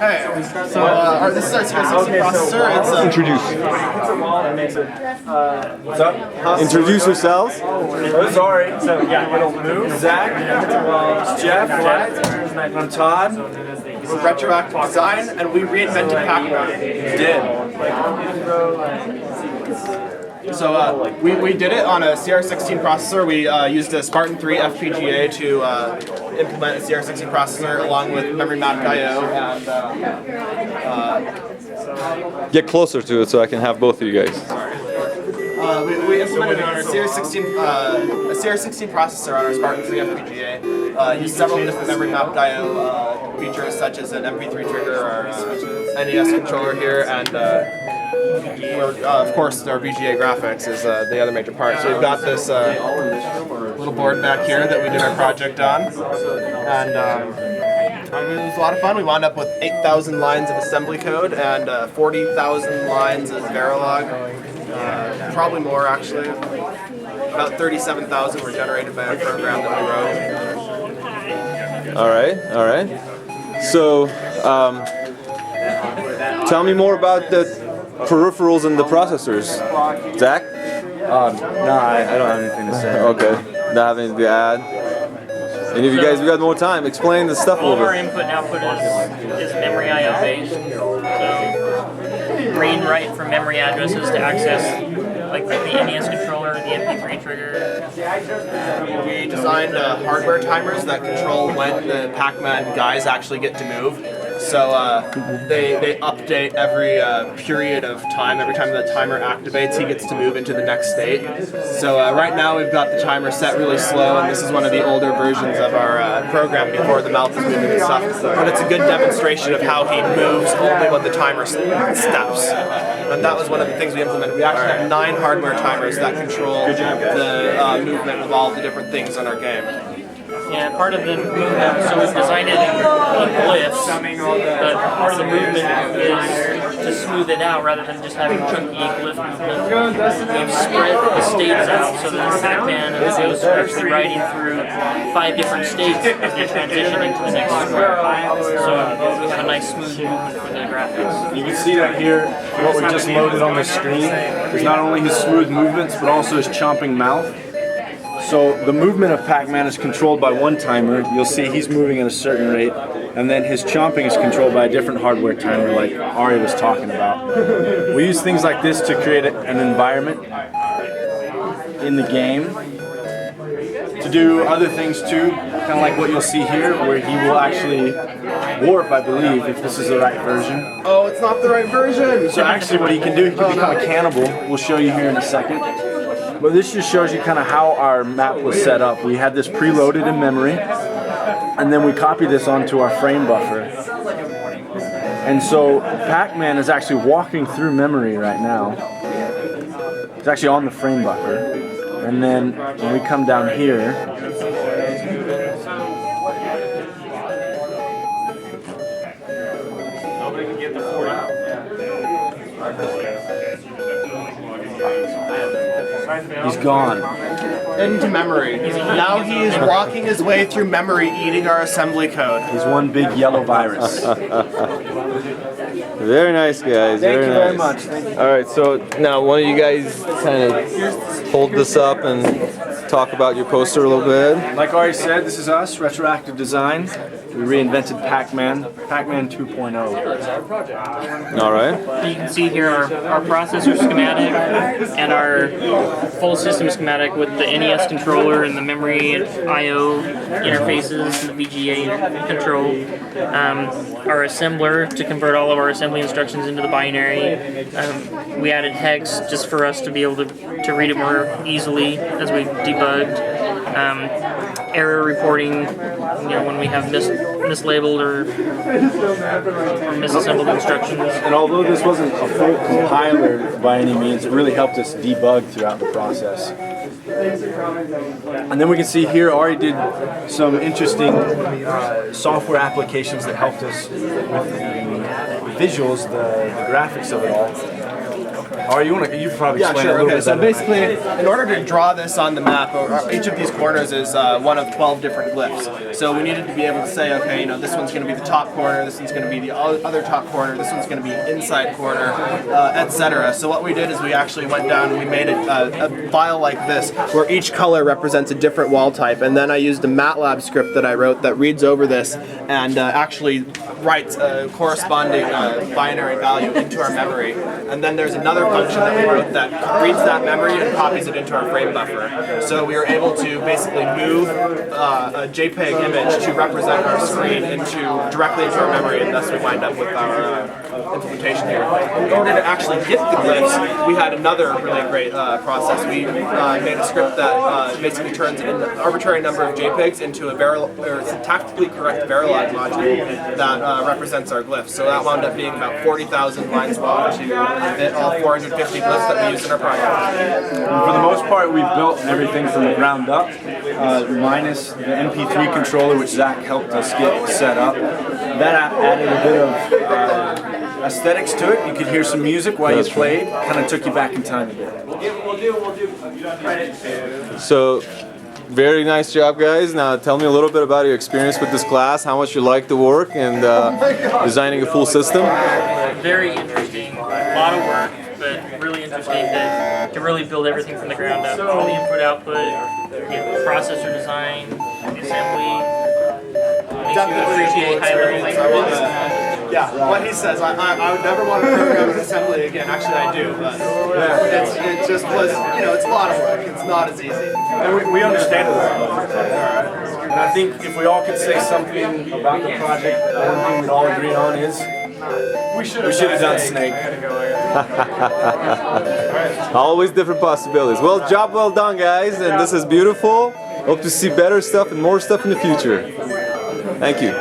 Hey, so this is our CR16 processor. It's Introduce. What's up? Introduce yourselves. Oh, sorry. So yeah, it'll move. Zach, Jeff, I'm Todd. We're Retroactive Design, and we reinvented Pacman. So we did it on a CR16 processor. We used a Spartan 3 FPGA to implement a CR16 processor along with memory mapped IO and Get closer to it so I can have both of you guys. we implemented it on our a CR16 processor on our Spartan 3 FPGA. Used several different memory mapped IO features such as an MP3 trigger or NES controller here, and of course our VGA graphics is the other major part. So we've got this little board back here that we did our project on, and it was a lot of fun. We wound up with 8,000 lines of assembly code and 40,000 lines of Verilog. Probably more actually. About 37,000 were generated by a program that we wrote. All right. So, tell me more about the peripherals and the processors. Zach? No, I don't have anything to say. Okay. Not having to add. Any of you guys, we got more time. Explain the stuff a All of little our bit. input and output is memory IO based. So read and write from memory addresses to access like the NES controller, the MP3 trigger. We designed hardware timers that control when the Pacman guys actually get to move. So they update every period of time. Every time the timer activates, he gets to move into the next state. So right now we've got the timer set really slow, and this is one of the older versions of our program before the mouth is moving and stuff. But it's a good demonstration of how he moves only when the timer steps. And that was one of the things we implemented. We actually have 9 hardware timers that control the movement of all the different things on our game. Yeah, part of the movement, so we've designed it in glyphs, but part of the movement is to smooth it out rather than just having chunky glyph movement. We've spread the states out so that the Pacman is actually riding through 5 different states as they transition into the next square. So we have a nice smooth movement for the graphics. You can see that here, what we just loaded on the screen is not only his smooth movements, but also his chomping mouth. So the movement of Pacman is controlled by one timer. You'll see he's moving at a certain rate, and then his chomping is controlled by a different hardware timer like Ari was talking about. We use things like this to create an environment in the game to do other things too, kind of like what you'll see here, where he will actually warp, I believe, if this is the right version. Oh, it's not the right version! So actually what he can do, he can become a cannibal. We'll show you here in a second. But this just shows you kind of how our map was set up. We had this preloaded in memory, and then we copied this onto our frame buffer. And so Pacman is actually walking through memory right now. It's actually on the frame buffer. And then when we come down here, he's gone. Into memory. Now he is walking his way through memory, eating our assembly code. He's one big yellow virus. Very nice, guys. Thank you very much. Thank you. All right, so now one of you guys kind of hold this up and talk about your poster a little bit. Like Ari said, this is us, Retroactive Design. We reinvented Pacman 2.0. All right. You can see here our processor schematic and our full system schematic with the NES controller and the memory and I/O interfaces and the VGA control. Our assembler to convert all of our assembly instructions into the binary. We added hex just for us to be able to read it more easily as we debugged. Error reporting, when we have mislabeled or misassembled instructions. And although this wasn't a full compiler by any means, it really helped us debug throughout the process. And then we can see here Ari did some interesting software applications that helped us with the visuals, the graphics of it all. Or you probably Yeah, explain sure. a little Okay, bit so better. basically, in order to draw this on the map, each of these corners is one of 12 different glyphs. So we needed to be able to say, okay, this one's going to be the top corner, this one's going to be the other top corner, this one's going to be inside corner, etc. So what we did is we actually went down and we made a file like this, where each color represents a different wall type, and then I used a MATLAB script that I wrote that reads over this and actually writes a corresponding binary value into our memory. And then there's another function that we wrote that reads that memory and copies it into our frame buffer. So we were able to basically move a JPEG image to represent our screen directly into our memory, and thus we wind up with our implementation here. In order to actually get the glyphs, we had another really great process. We made a script that basically turns an arbitrary number of JPEGs into a syntactically correct Verilog module that represents our glyphs. So that wound up being about 40,000 lines long to fit all 450 glyphs that we use in our project. And for the most part, we've built everything from the ground up, minus the MP3 controller, which Zach helped us get set up. That added a bit of aesthetics to it. You could hear some music while you played. Kind of took you back in time a bit. So, very nice job, guys. Now, tell me a little bit about your experience with this class, how much you like the work, and designing a full system. Very interesting. A lot of work, but really interesting to really build everything from the ground up. All the input, output, processor design, assembly. Makes you appreciate high-level languages. Yeah, what he says, I would never want to program an assembly again. Actually, I do, but it just was, it's a lot of work. It's not as easy. And we understand it. And I think if we all could say something about the project, one thing we'd all agree on is we should have done Snake. Always different possibilities. Well, job well done, guys, and this is beautiful. Hope to see better stuff and more stuff in the future. Thank you.